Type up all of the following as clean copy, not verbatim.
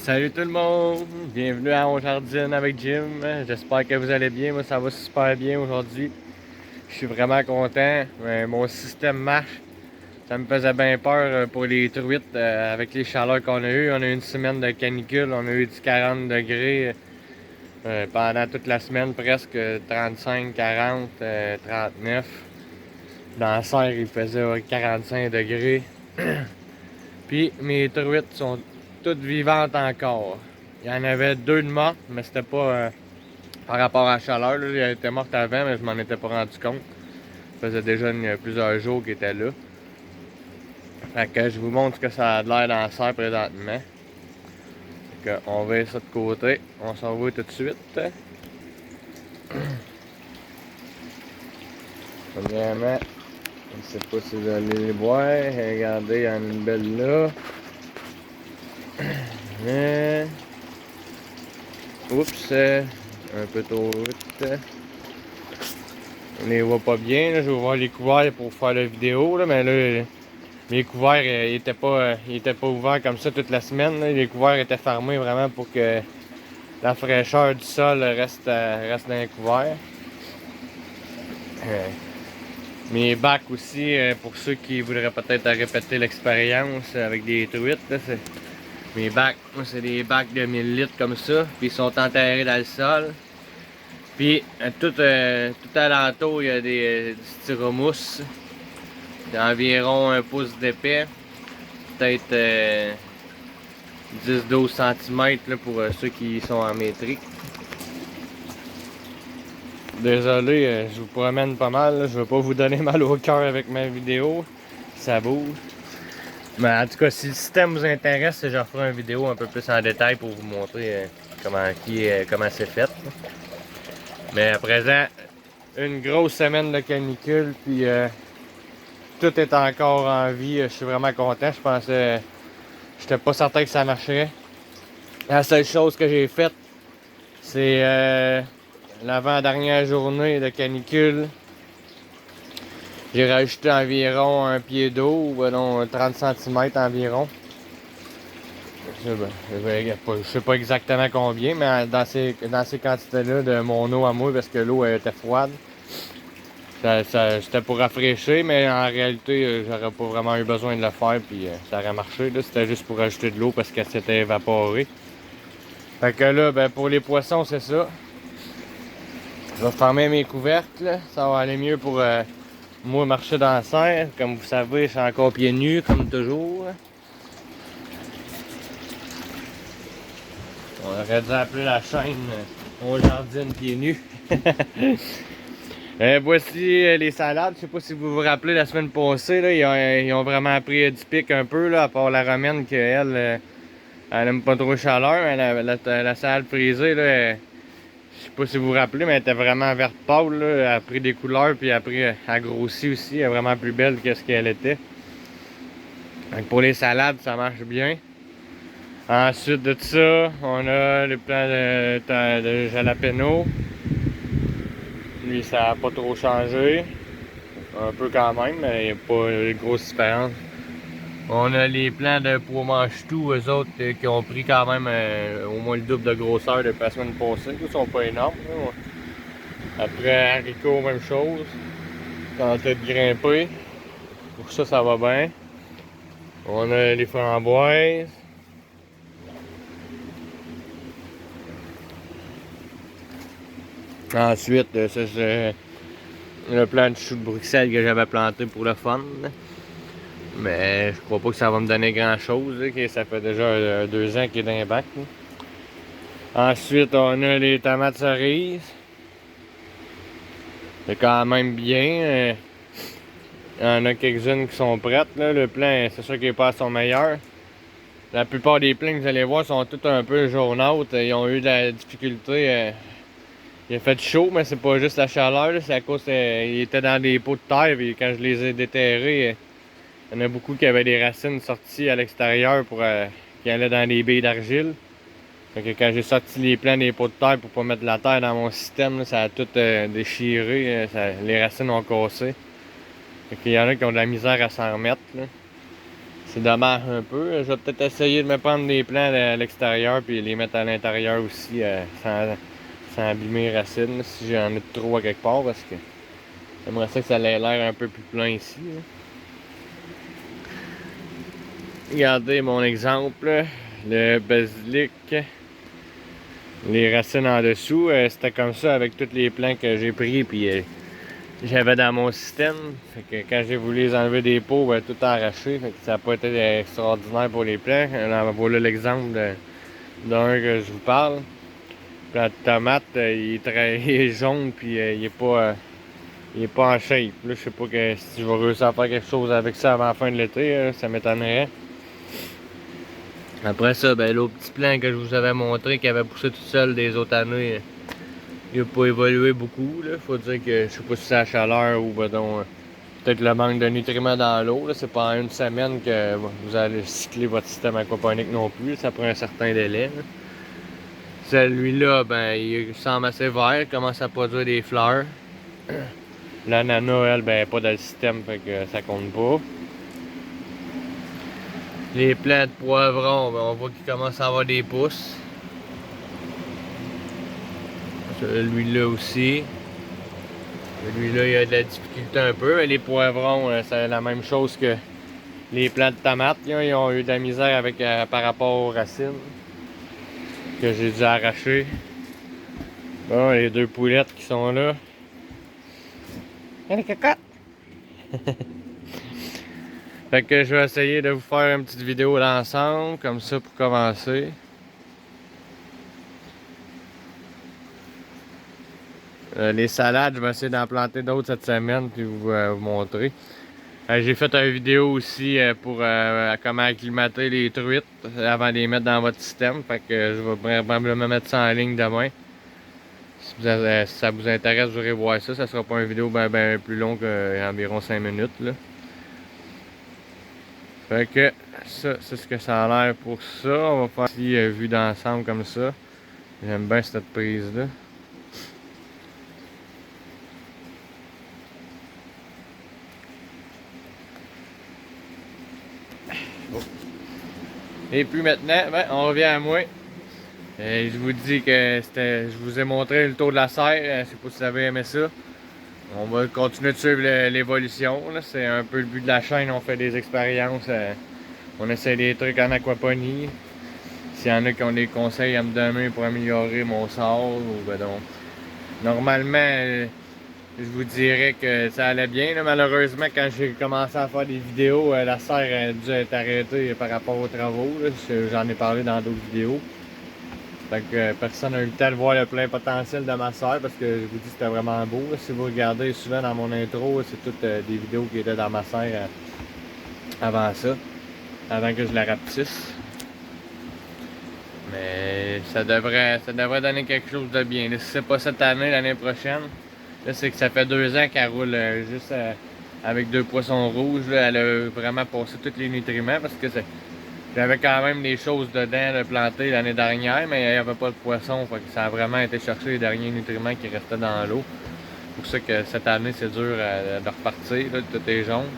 Salut tout le monde! Bienvenue à On Jardine avec Jim. J'espère que vous allez bien. Moi, ça va super bien aujourd'hui. Je suis vraiment content. Mon système marche. Ça me faisait bien peur pour les truites avec les chaleurs qu'on a eues. On a eu une semaine de canicule. On a eu du 40 degrés pendant toute la semaine, presque 35, 40, 39. Dans la serre, il faisait 45 degrés. Puis mes truites sont toutes vivantes encore. Il y en avait deux de mortes, mais c'était pas par rapport à la chaleur. Là. Elle était morte avant, mais je m'en étais pas rendu compte. Ça faisait déjà plusieurs jours qu'ils étaient là. Fait que je vous montre ce que ça a l'air dans la serre présentement. Fait que on va ça de côté. On s'en va tout de suite. Premièrement, je ne sais pas si vous allez les voir. Regardez, il y en a une belle là. Oups, un peu trop vite. On les voit pas bien, là. Je vais voir les couverts pour faire la vidéo, là, mais là, mes couverts ils étaient pas ouverts comme ça toute la semaine. Là. Les couverts étaient fermés vraiment pour que la fraîcheur du sol reste dans les couverts. Mes bacs aussi, pour ceux qui voudraient peut-être répéter l'expérience avec des truites, là, mes bacs, moi c'est des bacs de 1000 litres comme ça, puis ils sont enterrés dans le sol. Puis tout alentour, il y a du styromousse d'environ 1 pouce d'épais, peut-être 10-12 cm pour ceux qui sont en métrique. Désolé, je vous promène pas mal, là. Je veux pas vous donner mal au cœur avec ma vidéo, ça bouge. Mais en tout cas, si le système vous intéresse, je ferai une vidéo un peu plus en détail pour vous montrer comment c'est fait. Mais à présent, une grosse semaine de canicule, puis tout est encore en vie. Je suis vraiment content. J'étais pas certain que ça marcherait. La seule chose que j'ai faite, c'est l'avant-dernière journée de canicule. J'ai rajouté environ un pied d'eau, ou non, 30 cm environ. Je sais pas exactement combien, mais dans ces quantités-là de mon eau à moi, parce que l'eau était froide. C'était pour rafraîchir, mais en réalité, j'aurais pas vraiment eu besoin de le faire, puis ça aurait marché. C'était juste pour ajouter de l'eau parce qu'elle s'était évaporée. Fait que là, ben, pour les poissons, c'est ça. Je vais fermer mes couvercles. Ça va aller mieux pour moi marcher dans la serre. Comme vous savez, je suis encore pieds nus, comme toujours. On aurait dû appeler la chaîne On Jardine pieds nus. Voici les salades. Je sais pas si vous vous rappelez la semaine passée, là, ils ont vraiment pris du pic un peu, là, à part la romaine qu'elle elle aime pas trop chaleur. Mais la salade frisée, là, je sais pas si vous vous rappelez, mais elle était vraiment verte pâle. Là. Elle a pris des couleurs, puis elle a grossi aussi. Elle est vraiment plus belle que ce qu'elle était. Donc pour les salades, ça marche bien. Ensuite de ça, on a les plants de jalapeno. Lui, ça n'a pas trop changé. Un peu quand même, mais il n'y a pas de grosse différence. On a les plants de pois mange-tout, eux autres, qui ont pris quand même au moins le double de grosseur depuis la semaine passée. Ils sont pas énormes. Là. Après, haricots, même chose. Tenté de grimper. Pour ça, ça va bien. On a les framboises. Ensuite, ça c'est le plant de chou de Bruxelles que j'avais planté pour le fun. Mais je crois pas que ça va me donner grand chose. Là, ça fait déjà 2 ans qu'il est dans les bacs. Là. Ensuite, on a les tomates cerises. C'est quand même bien. Il y en a quelques-unes qui sont prêtes. Là. Le plant, c'est sûr qu'il n'est pas à son meilleur. La plupart des plants que vous allez voir sont tous un peu jaunâtres. Ils ont eu de la difficulté. Il a fait chaud, mais c'est pas juste la chaleur. C'est à cause qu'ils étaient dans des pots de terre. Et quand je les ai déterrés, il y en a beaucoup qui avaient des racines sorties à l'extérieur qui allaient dans des billes d'argile. Fait que quand j'ai sorti les plants des pots de terre pour pas mettre de la terre dans mon système, là, ça a tout déchiré. Les racines ont cassé. Fait qu'il y en a qui ont de la misère à s'en remettre. Là. C'est dommage un peu. Je vais peut-être essayer de me prendre des plants à l'extérieur puis les mettre à l'intérieur aussi sans abîmer les racines si j'en ai trop à quelque part parce que j'aimerais ça que ça ait l'air un peu plus plein ici. Là. Regardez mon exemple, le basilic, les racines en dessous, c'était comme ça avec tous les plants que j'ai pris puis j'avais dans mon système. Fait que quand j'ai voulu les enlever des pots, ben, tout a arraché. Fait que ça n'a pas été extraordinaire pour les plants. Là, voilà l'exemple d'un que je vous parle. Puis la tomate, il est jaune puis il est pas en shape. Là, je sais pas si je vais réussir à faire quelque chose avec ça avant la fin de l'été, ça m'étonnerait. Après ça, ben l'autre petit plant que je vous avais montré qui avait poussé tout seul des autres années, il n'a pas évolué beaucoup. Là. Faut dire que je sais pas si c'est la chaleur ou peut-être le manque de nutriments dans l'eau. C'est pas en une semaine que vous allez cycler votre système aquaponique non plus. Ça prend un certain délai. Là. Celui-là, ben, il semble assez vert, il commence à produire des fleurs. L'ananas, elle, ben, pas dans le système, fait que ça compte pas. Les plants de poivrons, ben, on voit qu'ils commencent à avoir des pousses. Celui-là aussi. Celui-là, il a de la difficulté un peu. Les poivrons, c'est la même chose que les plants de tomates. Ils ont eu de la misère avec, par rapport aux racines que j'ai dû arracher. Bon, les deux poulettes qui sont là. Les cocottes! Fait que je vais essayer de vous faire une petite vidéo d'ensemble, comme ça pour commencer. Les salades, je vais essayer d'en planter d'autres cette semaine puis vous montrer. J'ai fait une vidéo aussi pour comment acclimater les truites avant de les mettre dans votre système. Fait que je vais probablement mettre ça en ligne demain. Si ça vous intéresse, vous irez voir ça. Ça sera pas une vidéo ben plus longue qu'environ 5 minutes. Là. Fait que ça, c'est ce que ça a l'air pour ça. On va faire ici vue d'ensemble comme ça. J'aime bien cette prise-là. Oh. Et puis maintenant, ben, on revient à moi. Je vous dis que je vous ai montré le tour de la serre. Je sais pas si vous avez aimé ça. On va continuer de suivre l'évolution. C'est un peu le but de la chaîne. On fait des expériences. On essaie des trucs en aquaponie. S'il y en a qui ont des conseils à me donner pour améliorer mon sort, ou ben donc. Normalement, je vous dirais que ça allait bien. Là. Malheureusement, quand j'ai commencé à faire des vidéos, la serre a dû être arrêtée par rapport aux travaux. J'en ai parlé dans d'autres vidéos. Fait que personne n'a eu le temps de voir le plein potentiel de ma serre parce que je vous dis que c'était vraiment beau. Là. Si vous regardez souvent dans mon intro, c'est toutes des vidéos qui étaient dans ma serre avant ça, avant que je la rapetisse. Mais ça devrait donner quelque chose de bien. Là, si c'est pas cette année, l'année prochaine, là c'est que ça fait 2 ans qu'elle roule juste avec 2 poissons rouges. Là, elle a vraiment passé tous les nutriments parce que j'avais quand même des choses dedans de planter l'année dernière, mais il n'y avait pas de poisson. Fait que ça a vraiment été chercher les derniers nutriments qui restaient dans l'eau. C'est pour ça que cette année c'est dur de repartir, là, tout est jaune.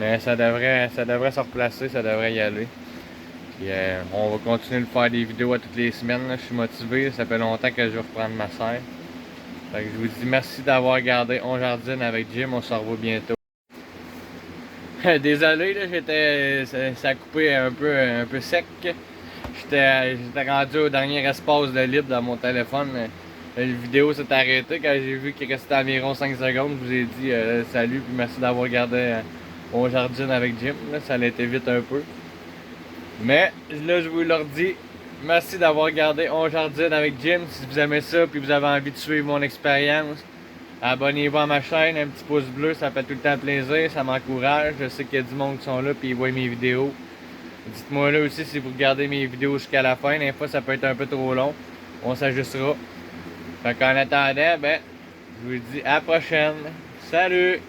Mais ça devrait se replacer, ça devrait y aller. Puis, on va continuer de faire des vidéos à toutes les semaines. Là. Je suis motivé, ça fait longtemps que je vais reprendre ma serre. Fait que je vous dis merci d'avoir regardé On Jardine avec Jim, on se revoit bientôt. Désolé, là, ça a coupé un peu sec. J'étais rendu au dernier espace de libre dans mon téléphone. La vidéo s'est arrêtée quand j'ai vu qu'il restait environ 5 secondes. Je vous ai dit salut puis merci d'avoir regardé On Jardine avec Jim. Là, ça a été vite un peu. Mais là, je vous leur dis merci d'avoir regardé On Jardine avec Jim. Si vous aimez ça puis vous avez envie de suivre mon expérience, abonnez-vous à ma chaîne, un petit pouce bleu, ça fait tout le temps plaisir, ça m'encourage. Je sais qu'il y a du monde qui sont là puis ils voient mes vidéos. Dites-moi là aussi si vous regardez mes vidéos jusqu'à la fin. Des fois, ça peut être un peu trop long. On s'ajustera. Fait qu'en attendant, ben, je vous dis à la prochaine. Salut!